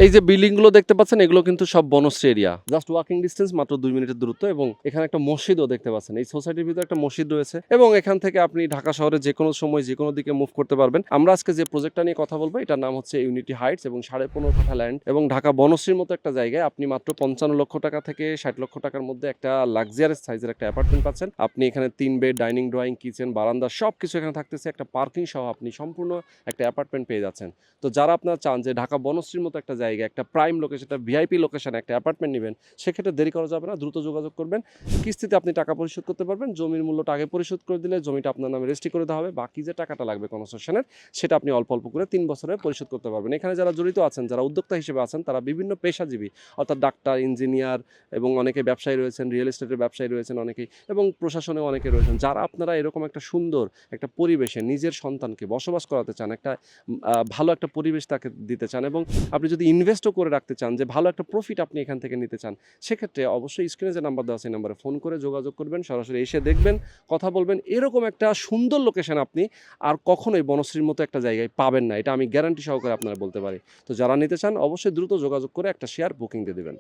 এই যে বিল্ডিং গুলো দেখতে পাচ্ছেন এগুলো কিন্তু সব Banasree area, just walking distance মাত্র 2 মিনিটের দূরত্ব। এবং এখানে একটা মসজিদও দেখতে পাচ্ছেন, এই সোসাইটির ভিতরে একটা মসজিদ রয়েছে এবং এখান থেকে আপনি ঢাকা শহরে যে কোনো সময় যে কোনো দিকে মুভ করতে পারবেন। আমরা আজকে যে প্রজেক্টটা নিয়ে কথা বলবো এটার নাম হচ্ছে ইউনিটি হাইটস এবং 15.5 কাঠা ল্যান্ড এবং ঢাকা বনশ্রীর মতো একটা জায়গায় আপনি মাত্র 55 লক্ষ টাকা থেকে 60 লক্ষ টাকার মধ্যে একটা লাক্সারিয়াস সাইজের একটা অ্যাপার্টমেন্ট পাচ্ছেন। আপনি এখানে 3 বেড, ডাইনিং, ড্রয়িং, কিচেন, বারান্দা সবকিছু এখানে থাকতেছে, একটা পার্কিং সহ আপনি সম্পূর্ণ একটা অ্যাপার্টমেন্ট পেয়ে যাচ্ছেন। তো যারা আপনারা চান যে ঢাকা বনশ্রীর মতো একটা জায়গা, একটা প্রাইম লোকেশন, একটা ভিআইপি লোকেশনে একটা অ্যাপার্টমেন্ট নেবেন, সেক্ষেত্রে দেরি করা যাবে না, দ্রুত যোগাযোগ করবেন। কিস্তিতে আপনি টাকা পরিশোধ করতে পারবেন। জমির মূল্যটা আগে পরিশোধ করে দিলে জমিটা আপনার নামে রেজিস্ট্রি করে দেওয়া হবে। বাকি যে টাকাটা লাগবে কনস্ট্রাকশনের, সেটা আপনি অল্প অল্প করে 3 বছরে পরিশোধ করতে পারবেন। এখানে যারা জড়িত আছেন, যারা উদ্যোক্তা হিসেবে আছেন, তারা বিভিন্ন পেশাজীবী, অর্থাৎ ডাক্তার, ইঞ্জিনিয়ার এবং অনেকে ব্যবসায়ী রয়েছেন, রিয়েল এস্টেটের ব্যবসায়ী রয়েছেন অনেকেই, এবং প্রশাসনেও অনেকে রয়েছেন। যারা আপনারা এরকম একটা সুন্দর একটা পরিবেশে নিজের সন্তানকে বসবাস করাতে চান, একটা ভালো একটা পরিবেশ তাকে দিতে চান এবং আপনি যদি ইনভেস্টও করে রাখতে চান, যে ভালো একটা প্রফিট আপনি এখান থেকে নিতে চান, সেক্ষেত্রে অবশ্যই স্ক্রিনে যে নাম্বার দেওয়া আছে এই নাম্বারে ফোন করে যোগাযোগ করবেন, সরাসরি এসে দেখবেন, কথা বলবেন। এরকম একটা সুন্দর লোকেশন আপনি আর কখনোই বনশ্রীর মতো একটা জায়গায় পাবেন না, এটা আমি গ্যারান্টি সহকারে আপনারা বলতে পারি। তো যারা নিতে চান অবশ্যই দ্রুত যোগাযোগ করে একটা শেয়ার বুকিং দিয়ে দেবেন।